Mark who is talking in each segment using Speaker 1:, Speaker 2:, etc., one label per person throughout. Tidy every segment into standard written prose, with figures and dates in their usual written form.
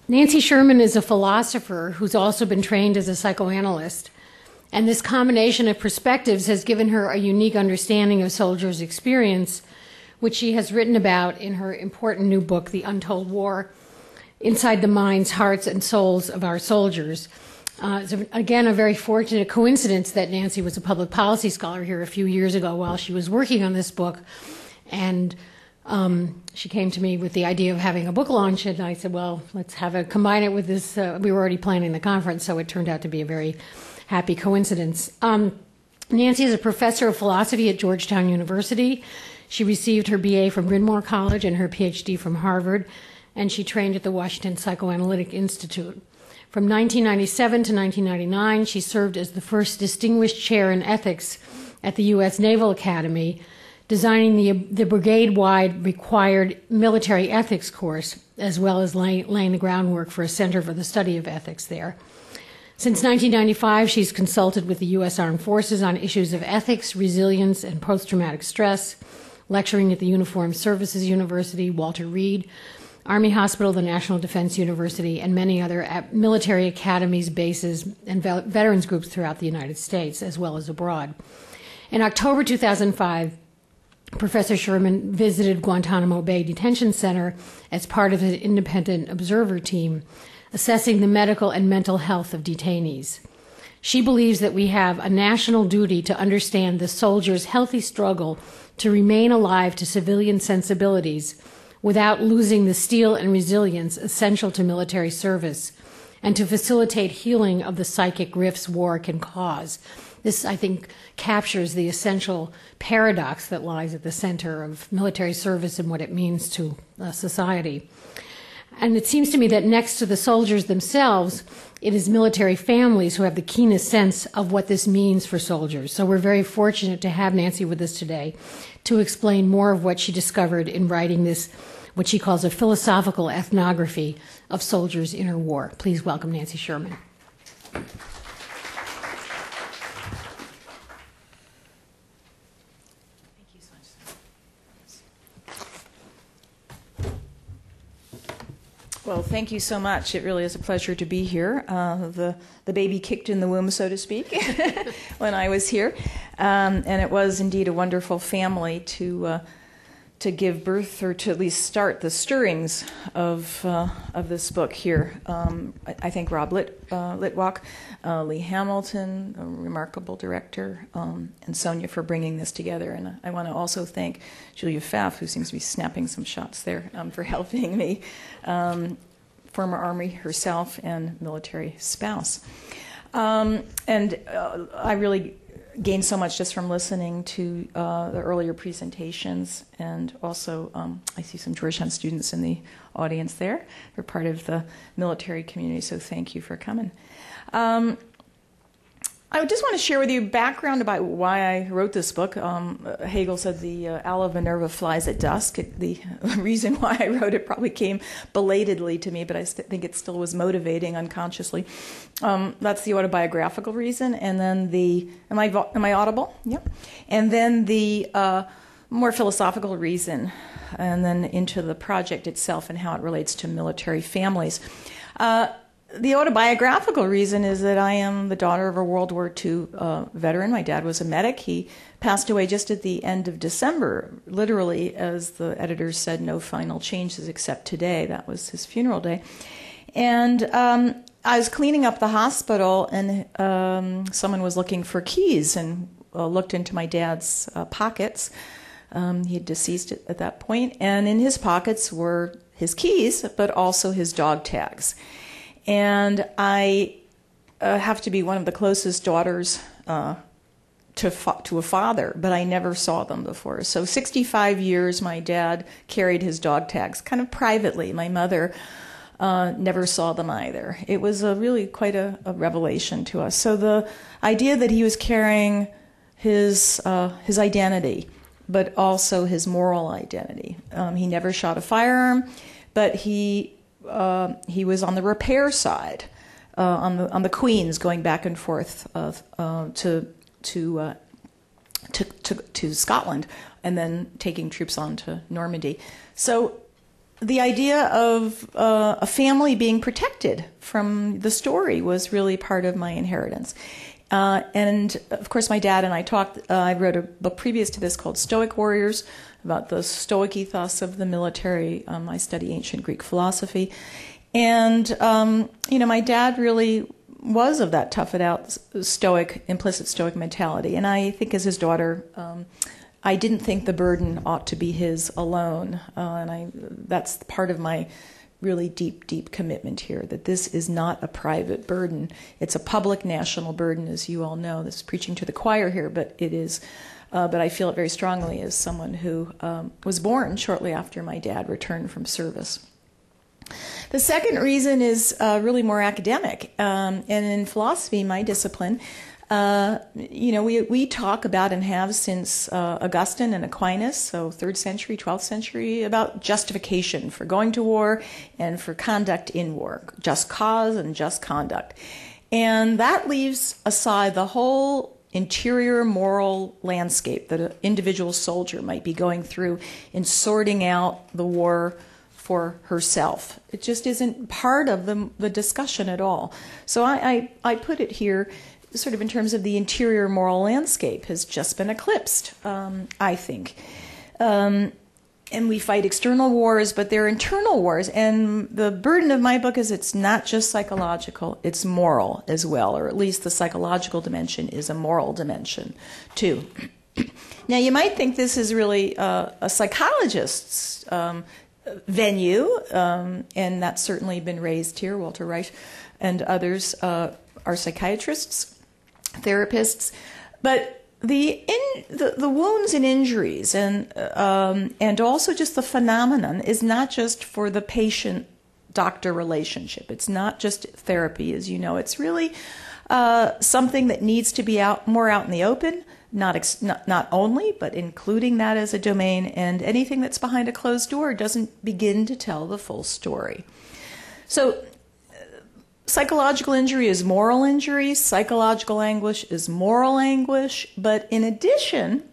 Speaker 1: Nancy Sherman is a philosopher who's also been trained as a psychoanalyst, and this combination of perspectives has given her a unique understanding of soldiers' experience, which she has written about in her important new book, The Untold War, Inside the Minds, Hearts, and Souls of Our Soldiers. It's, again, a very fortunate coincidence that Nancy was a public policy scholar here a few years ago while she was working on this book, and she came to me with the idea of having a book launch, and I said, well, let's combine it with this. We were already planning the conference, so it turned out to be a very happy coincidence. Nancy is a professor of philosophy at Georgetown University. She received her BA from Bryn Mawr College and her PhD from Harvard, and she trained at the Washington Psychoanalytic Institute. From 1997 to 1999, she served as the first distinguished chair in ethics at the U.S. Naval Academy, designing the brigade-wide required military ethics course, as well as laying the groundwork for a center for the study of ethics there. Since 1995, she's consulted with the U.S. Armed Forces on issues of ethics, resilience, and post-traumatic stress, lecturing at the Uniformed Services University, Walter Reed, Army Hospital, the National Defense University, and many other military academies, bases, and veterans groups throughout the United States, as well as abroad. In October 2005, Professor Sherman visited Guantanamo Bay Detention Center as part of an independent observer team assessing the medical and mental health of detainees. She believes that we have a national duty to understand the soldiers' healthy struggle to remain alive to civilian sensibilities without losing the steel and resilience essential to military service, and to facilitate healing of the psychic rifts war can cause. This, I think, captures the essential paradox that lies at the center of military service and what it means to society. And it seems to me that next to the soldiers themselves, it is military families who have the keenest sense of what this means for soldiers. So we're very fortunate to have Nancy with us today to explain more of what she discovered in writing this, what she calls a philosophical ethnography of soldiers' inner war. Please welcome Nancy Sherman.
Speaker 2: Well, thank you so much. It really is a pleasure to be here. The baby kicked in the womb, so to speak, when I was here, and it was indeed a wonderful family to give birth, or to at least start the stirrings of this book here. I thank Rob Litwak, Lee Hamilton, a remarkable director, and Sonia for bringing this together. And I want to also thank Julia Pfaff, who seems to be snapping some shots there, for helping me, former Army herself and military spouse. I really gained so much just from listening to the earlier presentations, and also I see some Georgetown students in the audience there. They're part of the military community, so thank you for coming. I just want to share with you background about why I wrote this book. Hegel said the ala Minerva flies at dusk. The reason why I wrote it probably came belatedly to me, but I think it still was motivating unconsciously. That's the autobiographical reason, and then am I audible? Yep. And then the more philosophical reason, and then into the project itself and how it relates to military families. The autobiographical reason is that I am the daughter of a World War II veteran. My dad was a medic. He passed away just at the end of December. Literally, as the editor said, no final changes except today. That was his funeral day. And I was cleaning up the hospital, and someone was looking for keys, and looked into my dad's pockets. He had deceased at that point, and in his pockets were his keys, but also his dog tags. And I have to be one of the closest daughters to a father, but I never saw them before. So 65 years my dad carried his dog tags, kind of privately. My mother never saw them either. It was really quite a revelation to us. So the idea that he was carrying his identity, but also his moral identity. He never shot a firearm, but he was on the repair side, on the Queens, going back and forth to Scotland, and then taking troops on to Normandy. So the idea of a family being protected from the story was really part of my inheritance. And of course, my dad and I talked. I wrote a book previous to this called Stoic Warriors, about the Stoic ethos of the military. I study ancient Greek philosophy. And, my dad really was of that tough it out, stoic, implicit stoic mentality. And I think as his daughter, I didn't think the burden ought to be his alone. That's part of my really deep, deep commitment here, that this is not a private burden. It's a public national burden, as you all know. This is preaching to the choir here, but it is. But I feel it very strongly as someone who was born shortly after my dad returned from service. The second reason is really more academic. And in philosophy, my discipline, we talk about and have since Augustine and Aquinas, so 3rd century, 12th century, about justification for going to war and for conduct in war, just cause and just conduct. And that leaves aside the whole interior moral landscape that an individual soldier might be going through in sorting out the war for herself. It just isn't part of the discussion at all. So I put it here sort of in terms of the interior moral landscape has just been eclipsed, I think. And we fight external wars, but they're internal wars. And the burden of my book is it's not just psychological, it's moral as well, or at least the psychological dimension is a moral dimension too. Now, you might think this is really a psychologist's venue, and that's certainly been raised here. Walter Reich and others are psychiatrists, therapists, but the wounds and injuries and also just the phenomenon is not just for the patient-doctor relationship. It's not just therapy, as you know. It's really something that needs to be more out in the open. Not only, but including that as a domain, and anything that's behind a closed door doesn't begin to tell the full story. So psychological injury is moral injury, psychological anguish is moral anguish, but in addition,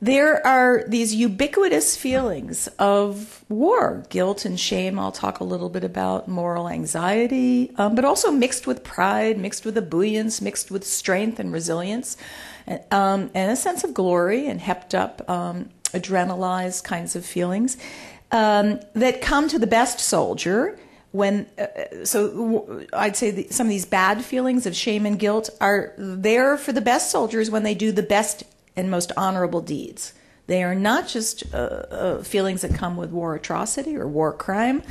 Speaker 2: there are these ubiquitous feelings of war, guilt and shame. I'll talk a little bit about moral anxiety, but also mixed with pride, mixed with ebullience, mixed with strength and resilience, and a sense of glory and hepped up, adrenalized kinds of feelings that come to the best soldier when. So I'd say some of these bad feelings of shame and guilt are there for the best soldiers when they do the best and most honorable deeds. They are not just feelings that come with war atrocity or war crime.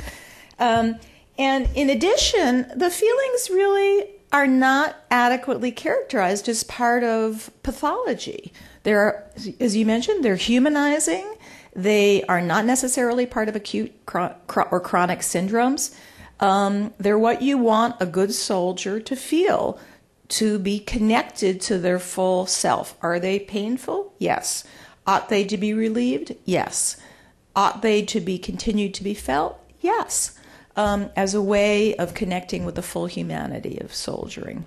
Speaker 2: And in addition, the feelings really are not adequately characterized as part of pathology. They're, as you mentioned, they're humanizing. They are not necessarily part of acute or chronic syndromes. They're what you want a good soldier to feel, to be connected to their full self. Are they painful? Yes. Ought they to be relieved? Yes. Ought they to be continued to be felt? Yes. As a way of connecting with the full humanity of soldiering.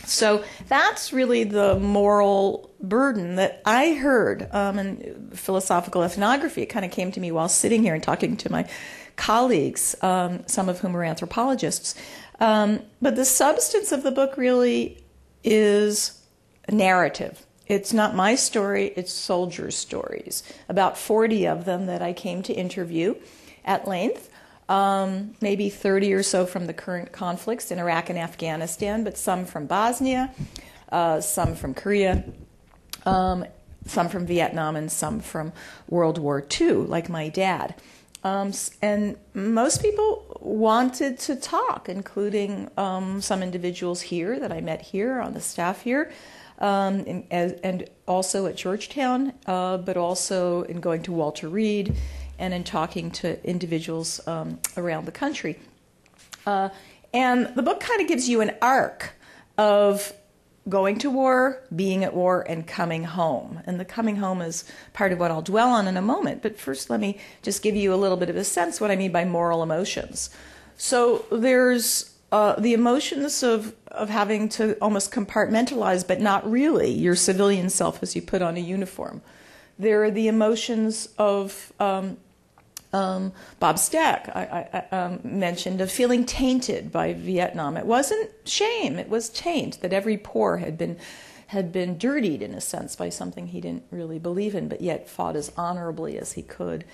Speaker 2: So that's really the moral burden that I heard in philosophical ethnography. It kind of came to me while sitting here and talking to my colleagues, some of whom are anthropologists. But the substance of the book really is a narrative. It's not my story, it's soldiers' stories. About 40 of them that I came to interview at length. Maybe 30 or so from the current conflicts in Iraq and Afghanistan, but some from Bosnia, some from Korea, some from Vietnam, and some from World War II, like my dad. And most people wanted to talk, including some individuals here that I met here on the staff here, and also at Georgetown, but also in going to Walter Reed and in talking to individuals around the country. And the book kind of gives you an arc of going to war, being at war, and coming home. And the coming home is part of what I'll dwell on in a moment. But first, let me just give you a little bit of a sense what I mean by moral emotions. So there's the emotions of having to almost compartmentalize, but not really, your civilian self as you put on a uniform. There are the emotions of Bob Stack I mentioned of feeling tainted by Vietnam. It wasn't shame, it was taint, that every pore had been dirtied, in a sense, by something he didn't really believe in, but yet fought as honorably as he could.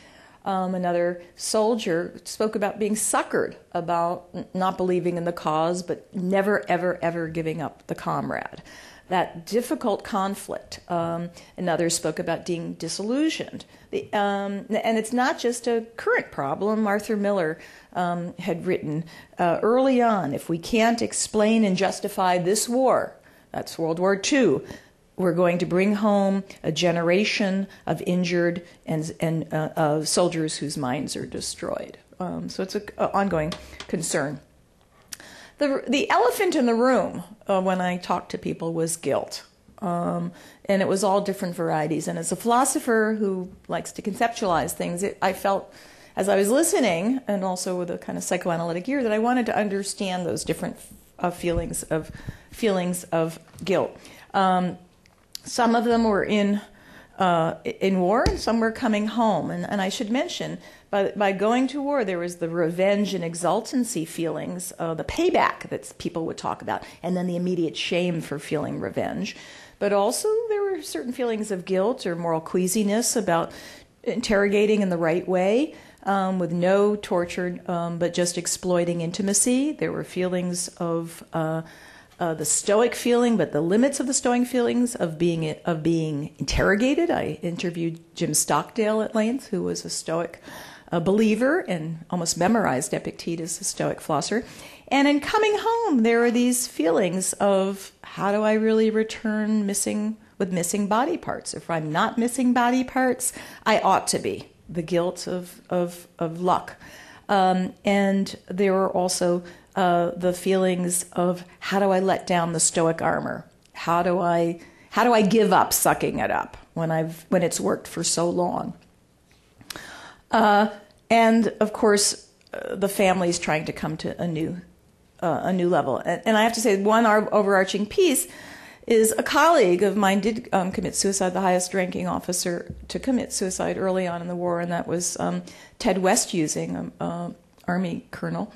Speaker 2: Another soldier spoke about being suckered, about not believing in the cause, but never, ever, ever giving up the comrade. That difficult conflict. Another spoke about being disillusioned. And it's not just a current problem. Arthur Miller had written early on, if we can't explain and justify this war, that's World War II, we're going to bring home a generation of injured and soldiers whose minds are destroyed. So it's an ongoing concern. The elephant in the room when I talked to people was guilt. And it was all different varieties. And as a philosopher who likes to conceptualize things, I felt, as I was listening, and also with a kind of psychoanalytic ear, that I wanted to understand those different feelings of guilt. Some of them were in war, and some were coming home. And I should mention, by going to war, there was the revenge and exultancy feelings, the payback that people would talk about, and then the immediate shame for feeling revenge. But also there were certain feelings of guilt or moral queasiness about interrogating in the right way, with no torture, but just exploiting intimacy. There were feelings of the stoic feeling, but the limits of the stoic feelings of being interrogated. I interviewed Jim Stockdale at length, who was a stoic believer and almost memorized Epictetus, a stoic philosopher. And in coming home, there are these feelings of, how do I really return with missing body parts? If I'm not missing body parts, I ought to be. The guilt of luck. And there were also the feelings of, how do I let down the stoic armor? How do I give up sucking it up when it's worked for so long? And of course, the family's trying to come to a new level. And I have to say, one overarching piece is a colleague of mine did commit suicide, the highest ranking officer to commit suicide early on in the war, and that was Ted Westhuesing, Army colonel,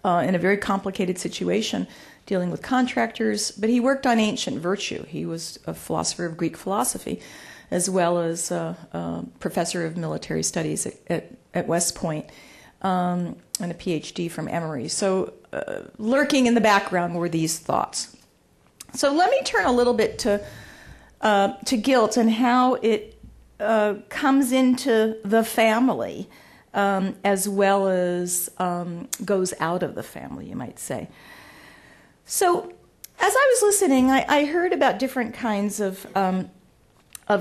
Speaker 2: in a very complicated situation, dealing with contractors. But he worked on ancient virtue. He was a philosopher of Greek philosophy, as well as a professor of military studies at West Point, and a PhD from Emory. So lurking in the background were these thoughts. So let me turn a little bit to guilt and how it comes into the family, as well as goes out of the family, you might say. So as I was listening, I heard about different kinds of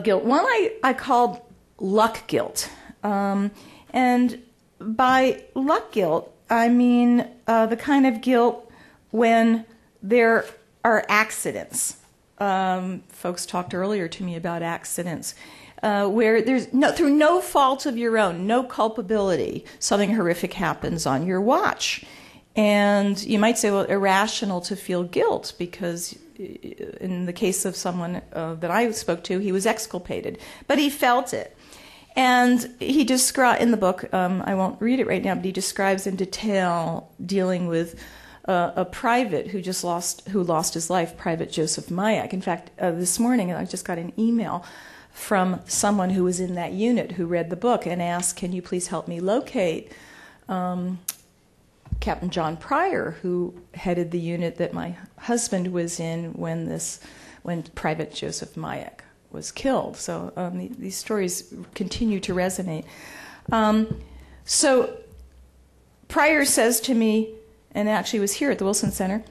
Speaker 2: guilt. One I called luck guilt. And by luck guilt, I mean the kind of guilt when there are accidents. Folks talked earlier to me about accidents where there's through no fault of your own, no culpability, something horrific happens on your watch. And you might say, well, irrational to feel guilt, because in the case of someone that I spoke to, he was exculpated, but he felt it. And he described in the book, I won't read it right now, but he describes in detail dealing with a private who lost his life, Private Joseph Mayak. In fact, this morning I just got an email from someone who was in that unit who read the book and asked, "Can you please help me locate Captain John Pryor, who headed the unit that my husband was in when Private Joseph Mayak was killed?" So these stories continue to resonate. So Pryor says to me, and actually was here at the Wilson Center,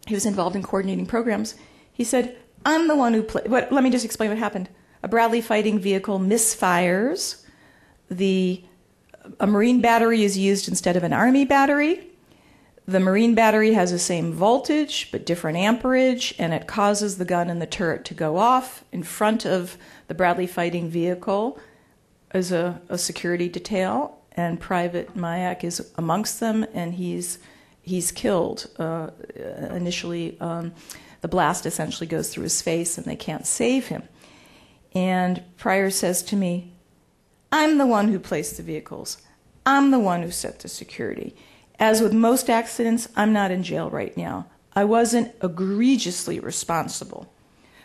Speaker 2: he was involved in coordinating programs. He said, "I'm the one who played." Let me just explain what happened. A Bradley fighting vehicle misfires. A Marine battery is used instead of an Army battery. The Marine battery has the same voltage but different amperage, and it causes the gun and the turret to go off. In front of the Bradley fighting vehicle is a security detail, and Private Mayak is amongst them, and he's killed. Initially, the blast essentially goes through his face, and they can't save him. And Pryor says to me, I'm the one who placed the vehicles. I'm the one who set the security. As with most accidents, I'm not in jail right now. I wasn't egregiously responsible.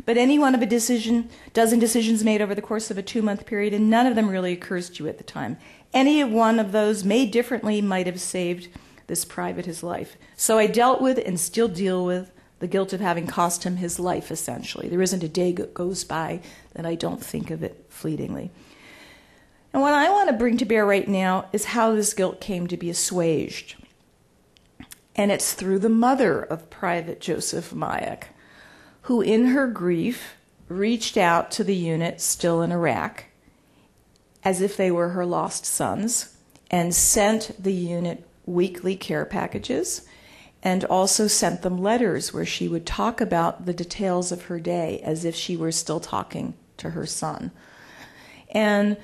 Speaker 2: But any one of dozen decisions made over the course of a 2-month period, and none of them really occurs to you at the time. Any one of those made differently might have saved this private his life. So I dealt with and still deal with the guilt of having cost him his life, essentially. There isn't a day that goes by that I don't think of it fleetingly. And what I want to bring to bear right now is how this guilt came to be assuaged. And it's through the mother of Private Joseph Mayak, who in her grief reached out to the unit still in Iraq as if they were her lost sons, and sent the unit weekly care packages, and also sent them letters where she would talk about the details of her day as if she were still talking to her son. And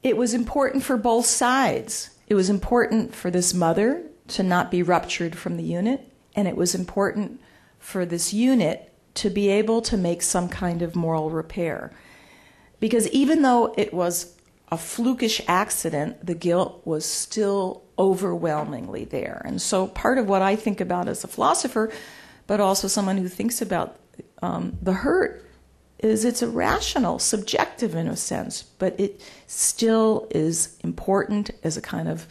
Speaker 2: it was important for both sides. It was important for this mother to not be ruptured from the unit, and it was important for this unit to be able to make some kind of moral repair. Because even though it was a flukish accident, the guilt was still overwhelmingly there. And so part of what I think about as a philosopher, but also someone who thinks about the hurt, is it's irrational, subjective in a sense, but it still is important as a kind of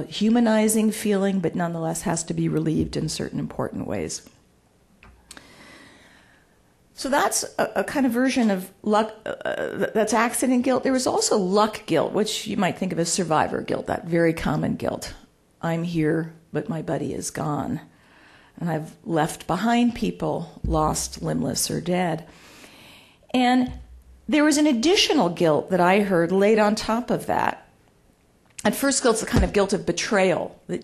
Speaker 2: humanizing feeling, but nonetheless has to be relieved in certain important ways. So that's a kind of version of luck, that's accident guilt. There was also luck guilt, which you might think of as survivor guilt, that very common guilt. I'm here, but my buddy is gone. And I've left behind people lost, limbless, or dead. And there was an additional guilt that I heard laid on top of that. At first, guilt's a kind of guilt of betrayal. That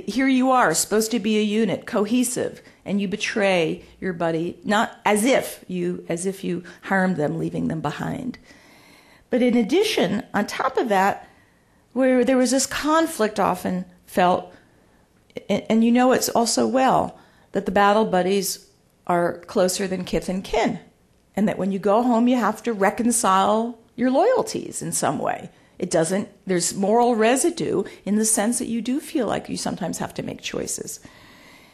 Speaker 2: here you are, supposed to be a unit, cohesive, and you betray your buddy, not as if you harmed them, leaving them behind. But in addition, on top of that, where there was this conflict often felt, and you know it's also well, that the battle buddies are closer than kith and kin, and that when you go home, you have to reconcile your loyalties in some way. There's moral residue in the sense that you do feel like you sometimes have to make choices.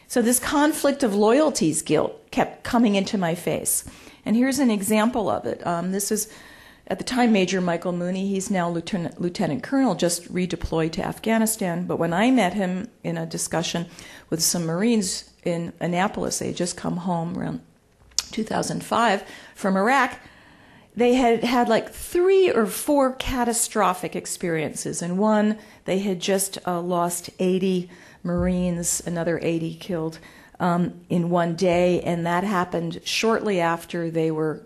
Speaker 2: So this conflict of loyalties guilt kept coming into my face. And here's an example of it. This is, at the time, Major Michael Mooney. He's now Lieutenant Colonel, just redeployed to Afghanistan. But when I met him in a discussion with some Marines in Annapolis, they had just come home around 2005 from Iraq, they had like 3 or 4 catastrophic experiences. And one, they had just lost 80 Marines, another 80 killed in one day. And that happened shortly after they were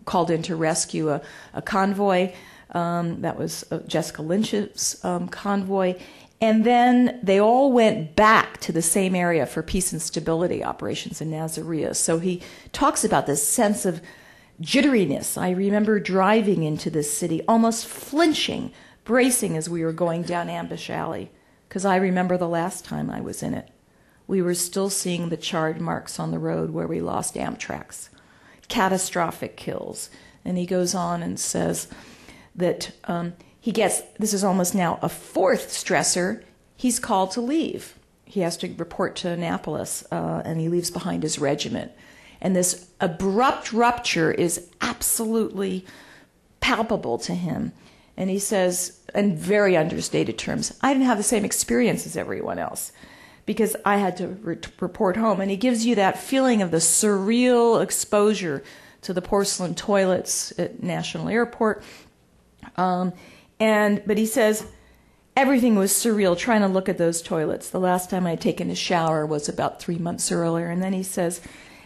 Speaker 2: called in to rescue a convoy. That was Jessica Lynch's convoy. And then they all went back to the same area for peace and stability operations in Nasiriyah. So he talks about this sense of jitteriness. I remember driving into this city, almost flinching, bracing as we were going down Ambush Alley, because I remember the last time I was in it. We were still seeing the charred marks on the road where we lost Amtraks, catastrophic kills. And he goes on and says that this is almost now a 4th stressor, he's called to leave. He has to report to Annapolis, and he leaves behind his regiment. And this abrupt rupture is absolutely palpable to him. And he says, in very understated terms, I didn't have the same experience as everyone else because I had to report home. And he gives you that feeling of the surreal exposure to the porcelain toilets at National Airport. But he says, everything was surreal trying to look at those toilets. The last time I had taken a shower was about 3 months earlier. And then he says,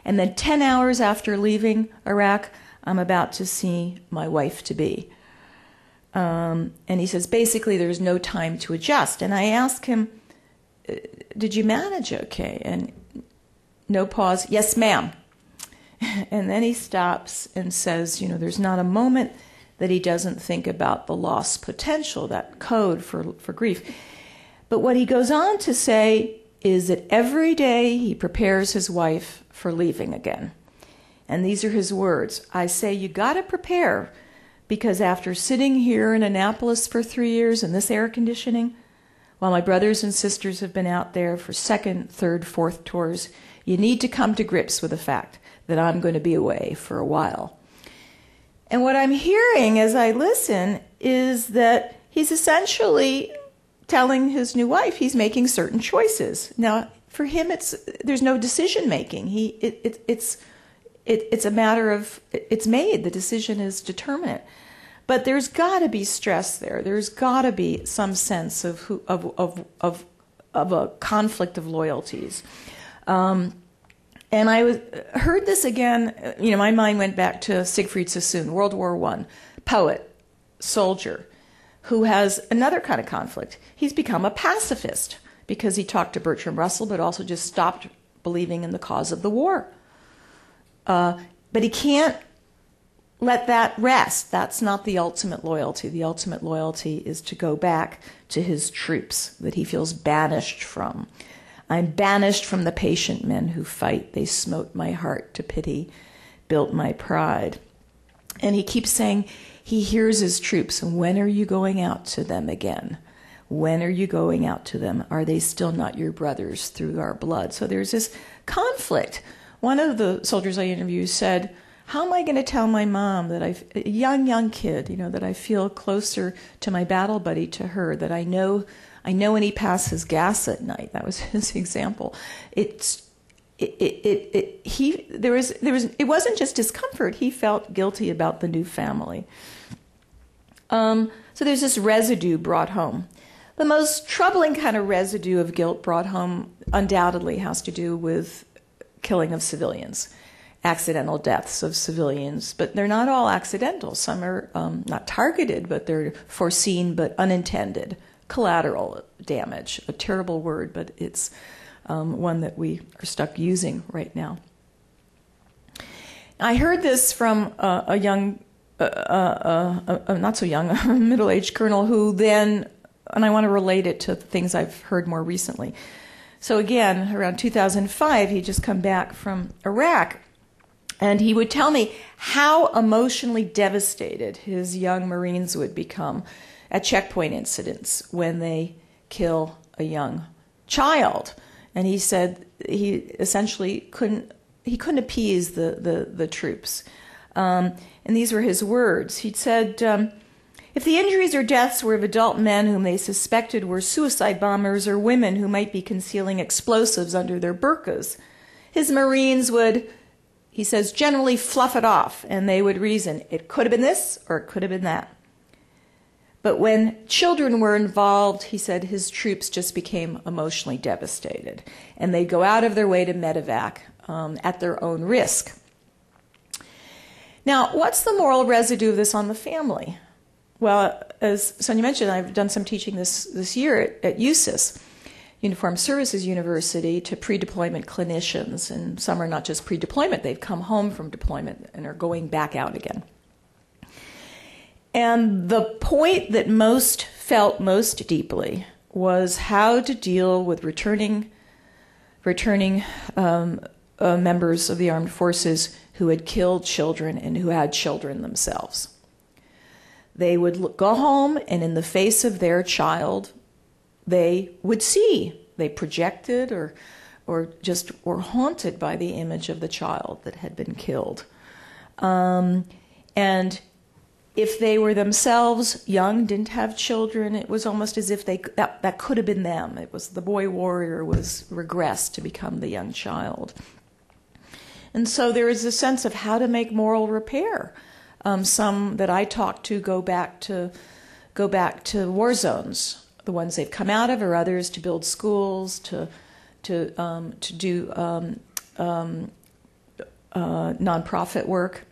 Speaker 2: and then 10 hours after leaving Iraq, I'm about to see my wife-to-be. And he says, basically, there's no time to adjust. And I ask him, did you manage okay? And no pause, yes, ma'am. And then he stops and says, there's not a moment that he doesn't think about the lost potential, that code for grief. But what he goes on to say is that every day he prepares his wife for leaving again. And these are his words. I say, you got to prepare because after sitting here in Annapolis for 3 years in this air conditioning, while my brothers and sisters have been out there for second, third, fourth tours, you need to come to grips with the fact that I'm going to be away for a while. And what I'm hearing as I listen is that he's essentially telling his new wife he's making certain choices. Now, for him, there's no decision making. It's a matter of it's made. The decision is determinate. But there's got to be stress there. There's got to be some sense of a conflict of loyalties. And I heard this again. My mind went back to Siegfried Sassoon, World War I, poet, soldier, who has another kind of conflict. He's become a pacifist because he talked to Bertrand Russell, but also just stopped believing in the cause of the war. But he can't let that rest. That's not the ultimate loyalty. The ultimate loyalty is to go back to his troops that he feels banished from. I'm banished from the patient men who fight. They smote my heart to pity, built my pride. And he keeps saying he hears his troops. And when are you going out to them again? When are you going out to them? Are they still not your brothers through our blood? So there's this conflict. One of the soldiers I interviewed said, how am I going to tell my mom that a young kid, that I feel closer to my battle buddy, to her, that I know when he passes gas at night. That was his example. It wasn't just discomfort. He felt guilty about the new family. So there's this residue brought home. The most troubling kind of residue of guilt brought home undoubtedly has to do with killing of civilians, accidental deaths of civilians. But they're not all accidental. Some are not targeted, but they're foreseen but unintended. Collateral damage, a terrible word, but it's one that we are stuck using right now. I heard this from a young, not so young, a middle-aged colonel who then, and I want to relate it to things I've heard more recently. So again, around 2005, he'd just come back from Iraq, and he would tell me how emotionally devastated his young Marines would become at checkpoint incidents when they kill a young child. And he said he essentially couldn't appease the troops. And these were his words. He'd said, if the injuries or deaths were of adult men whom they suspected were suicide bombers or women who might be concealing explosives under their burqas, his Marines would, he says, generally fluff it off, and they would reason, it could have been this or it could have been that. But when children were involved, he said his troops just became emotionally devastated, and they'd go out of their way to medevac at their own risk. Now, what's the moral residue of this on the family? Well, as Sonia mentioned, I've done some teaching this year at USIS, Uniformed Services University, to pre-deployment clinicians, and some are not just pre-deployment, they've come home from deployment and are going back out again. And the point that most felt most deeply was how to deal with returning members of the armed forces who had killed children and who had children themselves. They would go home, and in the face of their child, they would see, they projected or just were haunted by the image of the child that had been killed. And if they were themselves young, didn't have children, it was almost as if that could have been them. It was the boy warrior was regressed to become the young child. And so there is a sense of how to make moral repair. Some that I talk to go back to war zones, the ones they've come out of, or others to build schools, to do nonprofit work,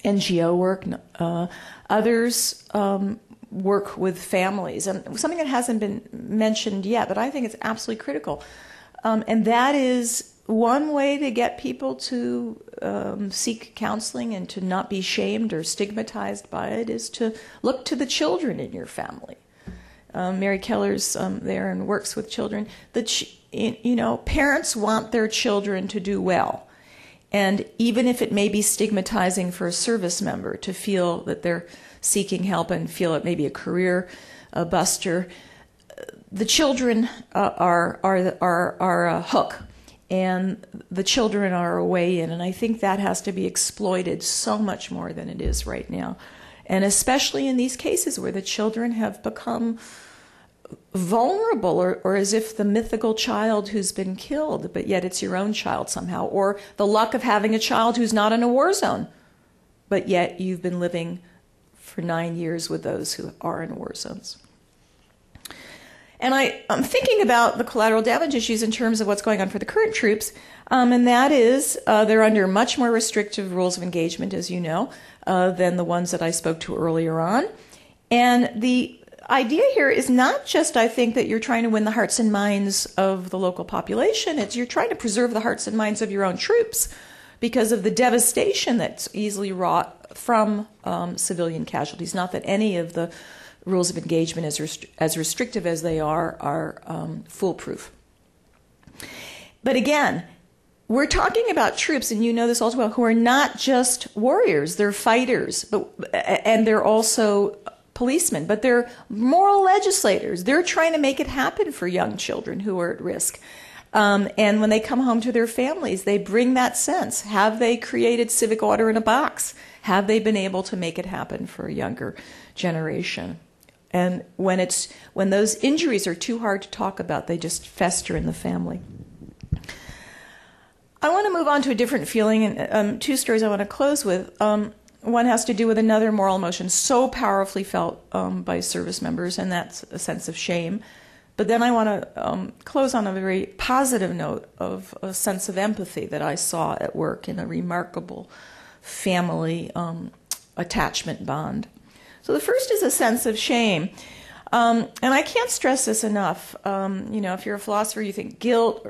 Speaker 2: NGO work. Others work with families, and something that hasn't been mentioned yet, but I think it's absolutely critical, and that is one way to get people to seek counseling and to not be shamed or stigmatized by it is to look to the children in your family. Mary Keller's there and works with children. Parents want their children to do well. And even if it may be stigmatizing for a service member to feel that their seeking help and feel it may be a career buster. The children are a hook, and the children are a way in, and I think that has to be exploited so much more than it is right now, and especially in these cases where the children have become vulnerable, or as if the mythical child who's been killed, but yet it's your own child somehow, or the luck of having a child who's not in a war zone, but yet you've been living for 9 years with those who are in war zones. And I'm thinking about the collateral damage issues in terms of what's going on for the current troops, and that is they're under much more restrictive rules of engagement, as you know, than the ones that I spoke to earlier on. And the idea here is not just, I think, that you're trying to win the hearts and minds of the local population. It's you're trying to preserve the hearts and minds of your own troops because of the devastation that's easily wrought from civilian casualties. Not that any of the rules of engagement, as restrictive as they are foolproof. But again, we're talking about troops, and you know this all too well, who are not just warriors. They're fighters, and they're also policemen, but they're moral legislators. They're trying to make it happen for young children who are at risk. And when they come home to their families, they bring that sense. Have they created civic order in a box? Have they been able to make it happen for a younger generation? And when those injuries are too hard to talk about, they just fester in the family. I want to move on to a different feeling, and two stories I want to close with. One has to do with another moral emotion so powerfully felt by service members, and that's a sense of shame. But then I want to close on a very positive note of a sense of empathy that I saw at work in a remarkable family attachment bond. So the first is a sense of shame. And I can't stress this enough. If you're a philosopher, you think guilt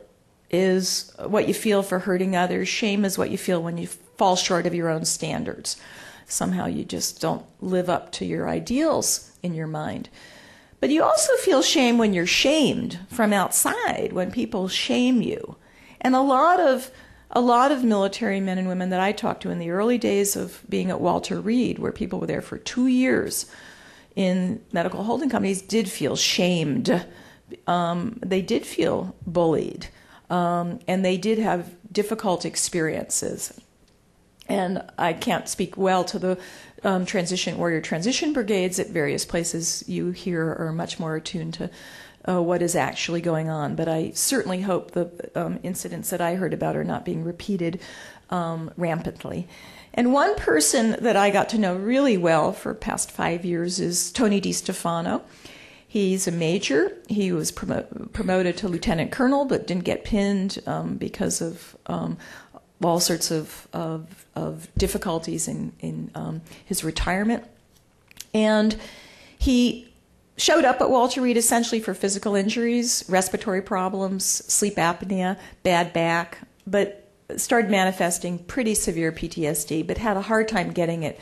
Speaker 2: is what you feel for hurting others. Shame is what you feel when you fall short of your own standards. Somehow you just don't live up to your ideals in your mind. But you also feel shame when you're shamed from outside, when people shame you. And a lot of military men and women that I talked to in the early days of being at Walter Reed, where people were there for 2 years in medical holding companies, did feel shamed. They did feel bullied. And they did have difficult experiences. And I can't speak well to the warrior transition brigades at various places you hear are much more attuned to what is actually going on. But I certainly hope the incidents that I heard about are not being repeated rampantly. And one person that I got to know really well for past 5 years is Tony DiStefano. He's a major. He was promoted to lieutenant colonel, but didn't get pinned because of all sorts of difficulties in his retirement. And he showed up at Walter Reed essentially for physical injuries, respiratory problems, sleep apnea, bad back, but started manifesting pretty severe PTSD, but had a hard time getting it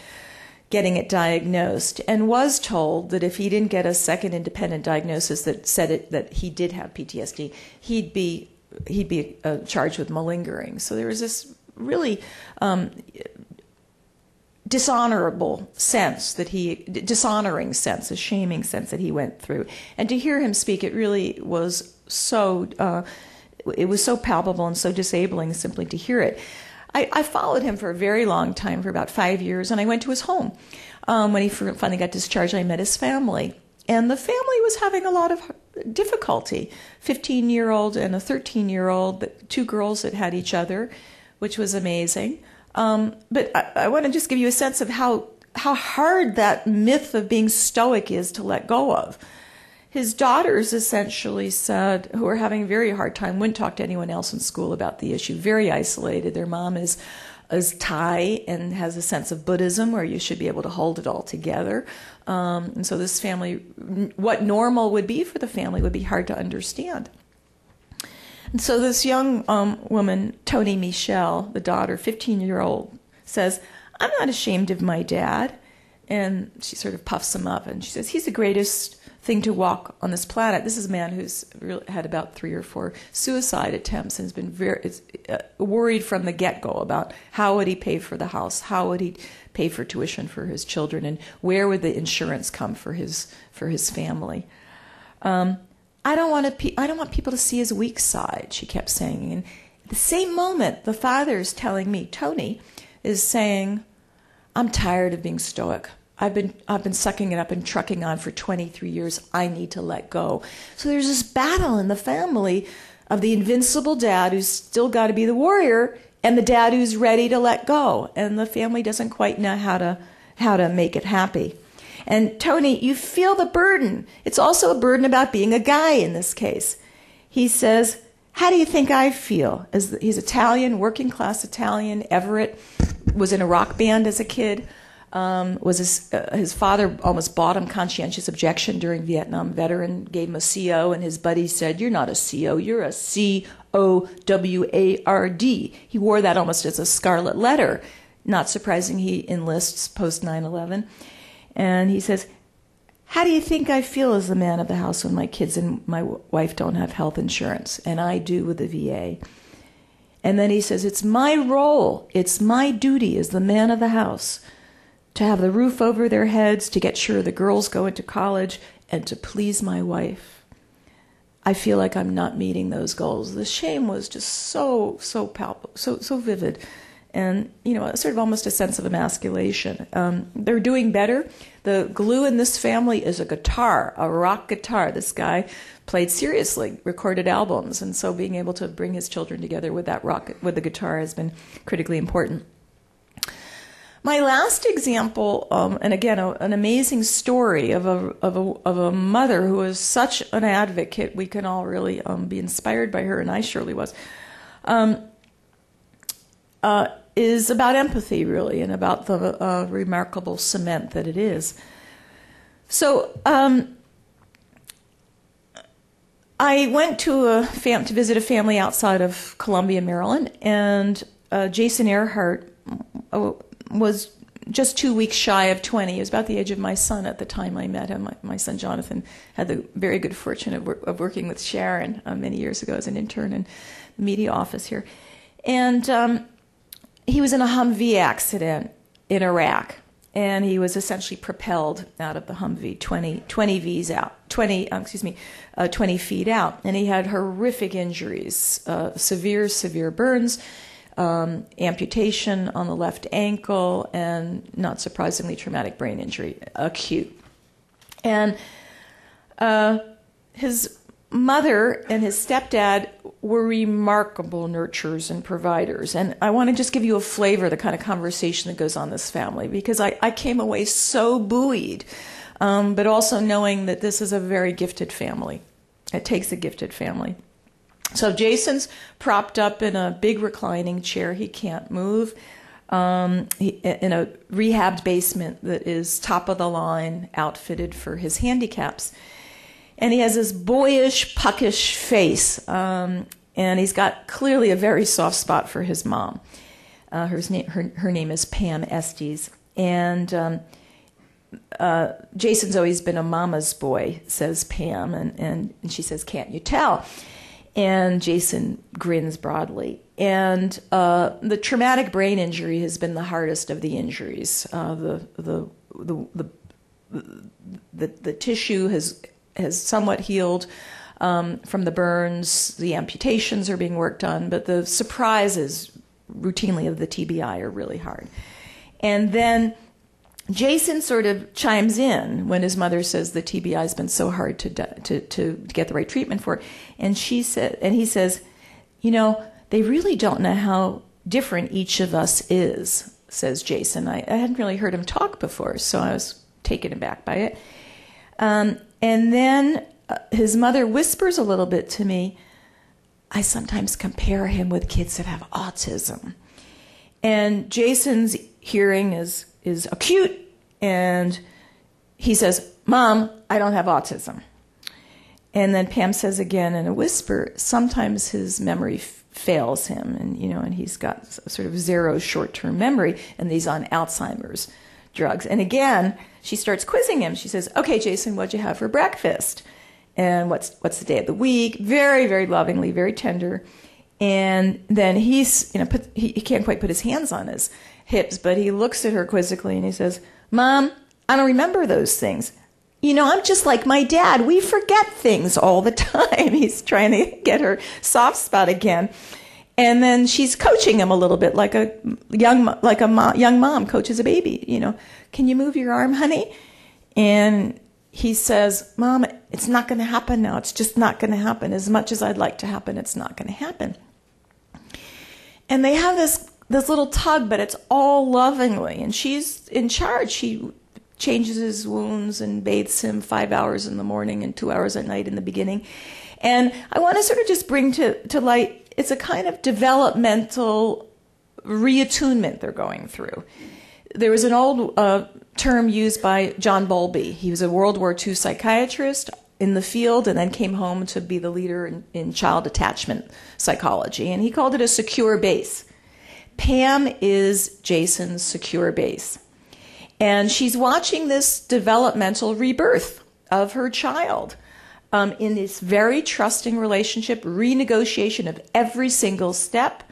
Speaker 2: diagnosed, and was told that if he didn't get a second independent diagnosis that said that he did have PTSD, he'd be charged with malingering. So there was this really dishonoring sense, a shaming sense that he went through. And to hear him speak, it really was so palpable and so disabling simply to hear it. I followed him for a very long time, for about 5 years, and I went to his home. When he finally got discharged, I met his family. And the family was having a lot of difficulty. 15-year-old and a 13-year-old, 2 girls that had each other, which was amazing. But I want to just give you a sense of how hard that myth of being stoic is to let go of. His daughters essentially said, who were having a very hard time, wouldn't talk to anyone else in school about the issue, very isolated. Their mom is Thai and has a sense of Buddhism where you should be able to hold it all together. And so this family, what normal would be for the family would be hard to understand. And so this young woman, Toni Michel, the daughter, 15-year-old, says, "I'm not ashamed of my dad." And she sort of puffs him up and she says, "He's the greatest thing to walk on this planet. This is a man who's had about 3 or 4 suicide attempts and has been very worried from the get-go about how would he pay for the house, how would he pay for tuition for his children, and where would the insurance come for his family. I don't want people to see his weak side, she kept saying. And at the same moment, the father's telling me, Tony is saying, I'm tired of being stoic. I've been sucking it up and trucking on for 23 years. I need to let go. So there's this battle in the family of the invincible dad who's still got to be the warrior and the dad who's ready to let go. And the family doesn't quite know how to make it happy. And Tony, you feel the burden. It's also a burden about being a guy in this case. He says, how do you think I feel? He's Italian, working class Italian. Everett was in a rock band as a kid. His father almost bought him conscientious objection during Vietnam. Veteran gave him a CO, and his buddy said, "You're not a CO, you're a COWARD." He wore that almost as a scarlet letter. Not surprising, he enlists post 9/11. And he says, "How do you think I feel as the man of the house when my kids and my wife don't have health insurance, and I do with the VA?" And then he says, "It's my role, it's my duty as the man of the house to have the roof over their heads, to get sure the girls go into college, and to please my wife. I feel like I'm not meeting those goals." The shame was just so palpable, so vivid, and sort of almost a sense of emasculation. They're doing better. The glue in this family is a guitar, a rock guitar. This guy played seriously, recorded albums, and so being able to bring his children together with with the guitar has been critically important. My last example, and again, an amazing story of a mother who is such an advocate. We can all really be inspired by her, and I surely was. Is about empathy, really, and about the remarkable cement that it is. So I went to visit a family outside of Columbia, Maryland, and Jason Earhart was just 2 weeks shy of 20. He was about the age of my son at the time I met him. My son Jonathan had the very good fortune of working with Sharon many years ago as an intern in the media office here. And he was in a Humvee accident in Iraq, and he was essentially propelled out of the Humvee 20 feet out. And he had horrific injuries, severe burns, amputation on the left ankle, and not surprisingly, traumatic brain injury, acute. And his mother and his stepdad were remarkable nurturers and providers. And I want to just give you a flavor of the kind of conversation that goes on in this family, because I came away so buoyed, but also knowing that this is a very gifted family. It takes a gifted family. So Jason's propped up in a big reclining chair. He can't move. In a rehabbed basement that is top of the line, outfitted for his handicaps. And he has this boyish, puckish face. And he's got clearly a very soft spot for his mom. Her name is Pam Estes. And Jason's always been a mama's boy, says Pam. And she says, "Can't you tell?" And Jason grins broadly. And the traumatic brain injury has been the hardest of the injuries. The tissue has somewhat healed from the burns. The amputations are being worked on, but the surprises routinely of the TBI are really hard. And then Jason sort of chimes in when his mother says the TBI has been so hard to get the right treatment for, and he says, they really don't know how different each of us is, says Jason. I hadn't really heard him talk before, so I was taken aback by it. And then his mother whispers a little bit to me, "I sometimes compare him with kids that have autism." And Jason's hearing is acute, and he says, "Mom, I don't have autism." And then Pam says again in a whisper, sometimes his memory fails him, and he's got sort of zero short-term memory, and he's on Alzheimer's drugs. And again, she starts quizzing him. She says, okay, Jason, what'd you have for breakfast? And what's the day of the week? Very, very lovingly, very tender. And then he's, he can't quite put his hands on his hips, but he looks at her quizzically and he says, Mom, I don't remember those things. I'm just like my dad. We forget things all the time. He's trying to get her soft spot again. And then she's coaching him a little bit like a young mom coaches a baby. Can you move your arm, honey? And he says, Mom, it's not going to happen now. It's just not going to happen. As much as I'd like to happen, it's not going to happen. And they have this little tug, but it's all lovingly. And she's in charge. She changes his wounds and bathes him 5 hours in the morning and 2 hours at night in the beginning. And I want to sort of just bring to light, it's a kind of developmental reattunement they're going through. There was an old term used by John Bowlby. He was a World War II psychiatrist in the field and then came home to be the leader in child attachment psychology. And he called it a secure base. Pam is Jason's secure base. And she's watching this developmental rebirth of her child in this very trusting relationship, renegotiation of every single step,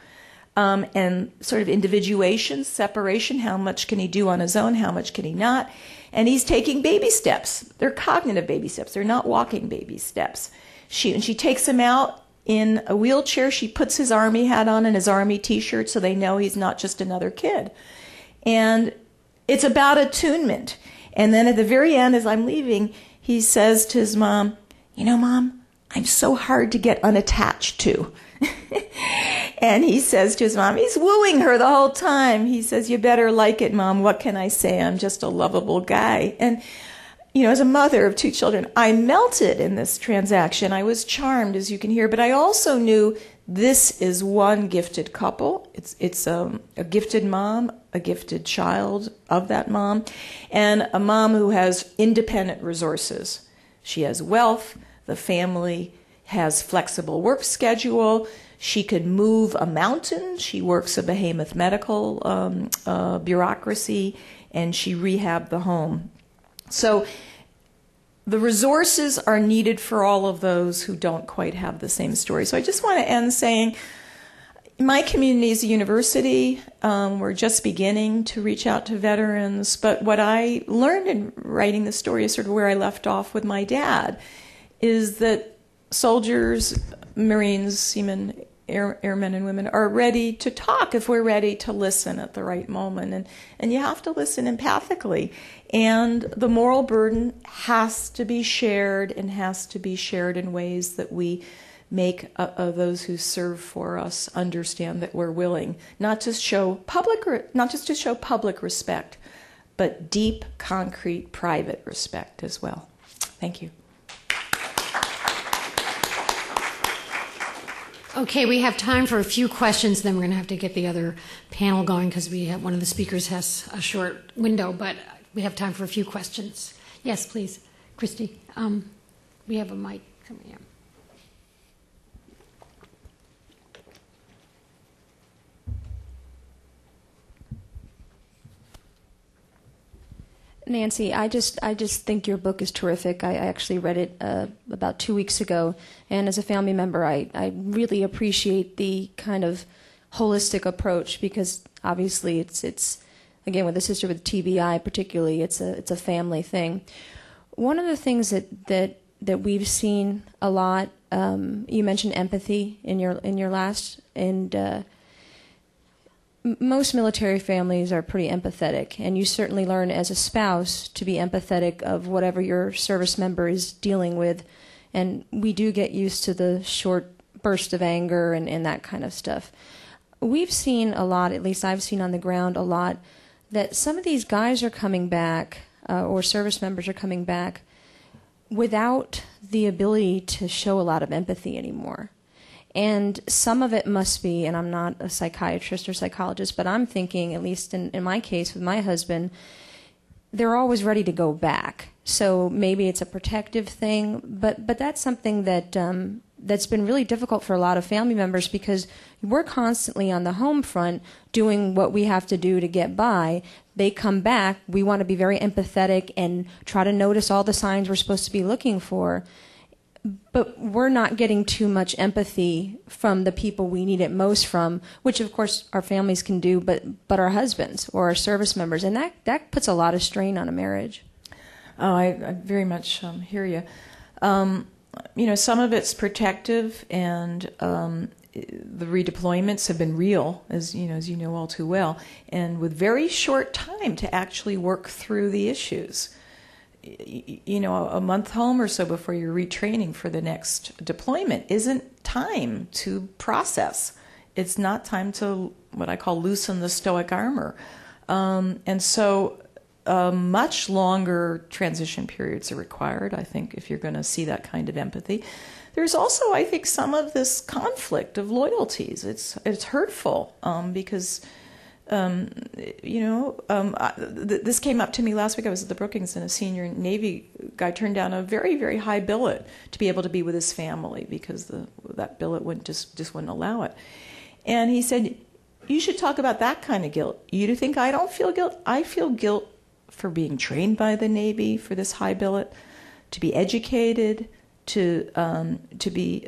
Speaker 2: and sort of individuation, separation. How much can he do on his own? How much can he not? And he's taking baby steps. They're cognitive baby steps. They're not walking baby steps. She takes him out in a wheelchair. She puts his army hat on and his army T-shirt so they know he's not just another kid. And it's about attunement. And then at the very end, as I'm leaving, he says to his mom, Mom, I'm so hard to get unattached to. And he says to his mom, he's wooing her the whole time. He says, you better like it, Mom. What can I say? I'm just a lovable guy. And, as a mother of 2 children, I melted in this transaction. I was charmed, as you can hear, but I also knew this is one gifted couple. It's a gifted mom, a gifted child of that mom, and a mom who has independent resources. She has wealth. The family has flexible work schedule. She could move a mountain. She works a behemoth medical bureaucracy, and she rehabbed the home. So the resources are needed for all of those who don't quite have the same story. So I just want to end saying, my community is a university. We're just beginning to reach out to veterans. But what I learned in writing the story is sort of where I left off with my dad, is that soldiers, Marines, seamen, airmen and women are ready to talk if we're ready to listen at the right moment. And you have to listen empathically. And the moral burden has to be shared and has to be shared in ways that we make those who serve for us understand that we're willing not just to show public respect, but deep, concrete, private respect as well. Thank you.
Speaker 1: Okay, we have time for a few questions, then we're going to have to get the other panel going because one of the speakers has a short window, but we have time for a few questions. Yes, please. Christy, we have a mic coming up.
Speaker 3: Nancy, I just think your book is terrific. I actually read it about 2 weeks ago, and as a family member, I really appreciate the kind of holistic approach because obviously it's again with a sister with TBI particularly, it's a family thing. One of the things that we've seen a lot, you mentioned empathy in your last, and most military families are pretty empathetic, and you certainly learn as a spouse to be empathetic of whatever your service member is dealing with, and we do get used to the short burst of anger and that kind of stuff. We've seen a lot, at least I've seen on the ground a lot, that some of these guys are coming back, or service members are coming back, without the ability to show a lot of empathy anymore. And some of it must be, and I'm not a psychiatrist or psychologist, but I'm thinking, at least in my case with my husband, they're always ready to go back. So maybe it's a protective thing, but that's something that that's been really difficult for a lot of family members because we're constantly on the home front doing what we have to do to get by. they come back, we want to be very empathetic and try to notice all the signs we're supposed to be looking for. But we're not getting too much empathy from the people we need it most from, which of course our families can do, but our husbands or our service members. And that puts a lot of strain on a marriage.
Speaker 2: Oh, I very much hear you. Some of it's protective, and the redeployments have been real, as you know all too well, and with very short time to actually work through the issues. A month home or so before you're retraining for the next deployment isn't time to process. It's not time to, what I call, loosen the stoic armor. And so much longer transition periods are required, I think, if you're going to see that kind of empathy. There's also, I think, some of this conflict of loyalties. It's hurtful because... this came up to me last week. I was at the Brookings, and a senior Navy guy turned down a very, very high billet to be able to be with his family because that billet just wouldn't allow it. And he said, "You should talk about that kind of guilt. You think I don't feel guilt? I feel guilt for being trained by the Navy for this high billet, to be educated, to be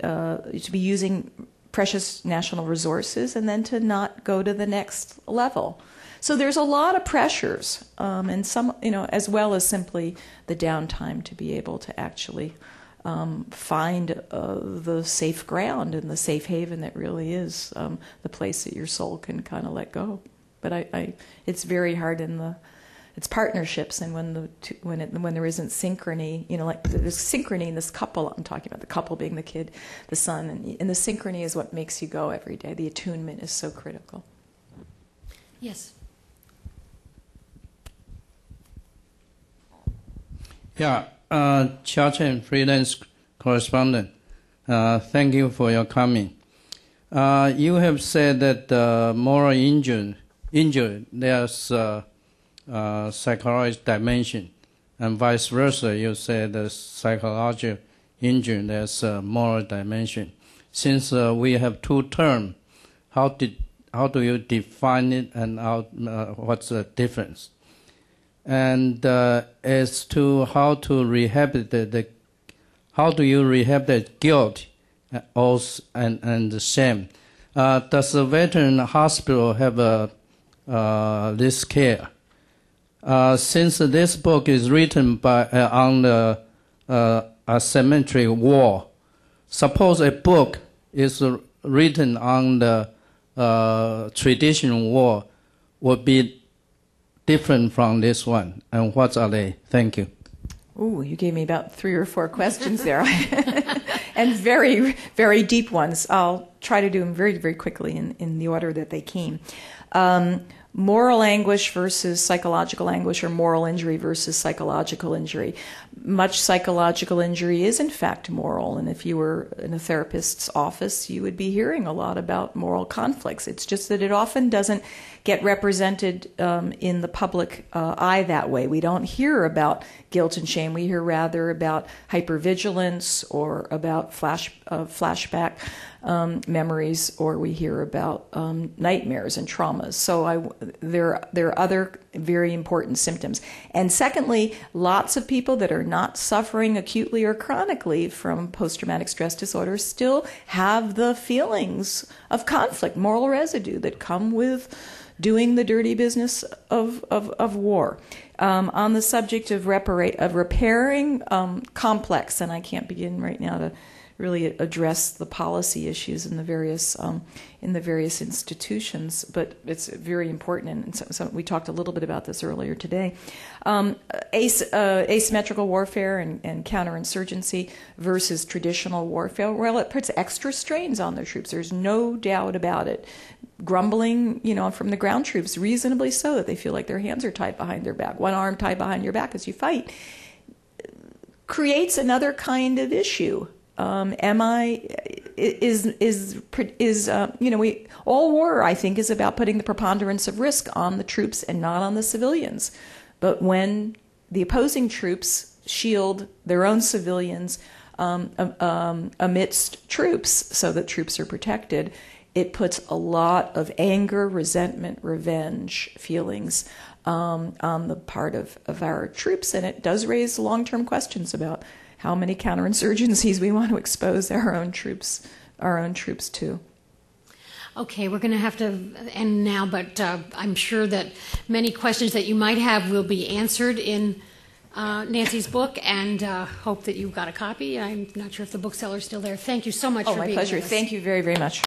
Speaker 2: using precious national resources, and then to not go to the next level." So there's a lot of pressures, and some, as well as simply the downtime to be able to actually find the safe ground and the safe haven that really is the place that your soul can kind of let go. But it's very hard it's partnerships, and when there isn't synchrony, like there's synchrony in this couple. I'm talking about the couple being the kid, the son, and the synchrony is what makes you go every day. The attunement is so critical.
Speaker 1: Yes.
Speaker 4: Yeah, Georgetown freelance correspondent. Thank you for your comment. You have said that moral injury there's psychological dimension, and vice versa. You said the psychological injury there's a moral dimension. Since we have two terms, how do you define it, and what's the difference? And as to how to rehabilitate how do you rehabilitate guilt and the shame? Does the veteran hospital have this care? Since this book is written on the asymmetric war, suppose a book is written on the traditional war, would be different from this one, and what are they? Thank you.
Speaker 2: Ooh, you gave me about 3 or 4 questions there, and very, very deep ones. I'll try to do them very, very quickly in the order that they came. Moral anguish versus psychological anguish, or moral injury versus psychological injury. Much psychological injury is in fact moral, and if you were in a therapist's office, you would be hearing a lot about moral conflicts. It's just that it often doesn't get represented in the public eye that way. We don't hear about guilt and shame. We hear rather about hypervigilance, or about flashback memories, or we hear about nightmares and traumas. So there are other very important symptoms. And secondly, lots of people that are not suffering acutely or chronically from post-traumatic stress disorder still have the feelings of conflict, moral residue that come with doing the dirty business of war. On the subject of repairing complex, and I can't begin right now to really address the policy issues in the various institutions, but it's very important, and so we talked a little bit about this earlier today. Asymmetrical warfare and counterinsurgency versus traditional warfare, well, it puts extra strains on their troops. There's no doubt about it. Grumbling, from the ground troops, reasonably so, that they feel like their hands are tied behind their back, one arm tied behind your back as you fight, creates another kind of issue. All war, I think, is about putting the preponderance of risk on the troops and not on the civilians. But when the opposing troops shield their own civilians amidst troops so that troops are protected, it puts a lot of anger, resentment, revenge feelings on the part of our troops, and it does raise long-term questions about how many counterinsurgencies we want to expose our own troops to.
Speaker 1: Okay, we're going to have to end now, but I'm sure that many questions that you might have will be answered in Nancy's book, and hope that you got a copy. I'm not sure if the bookseller's still there. Thank you so much for being with us.
Speaker 2: My pleasure. Thank you very, very much.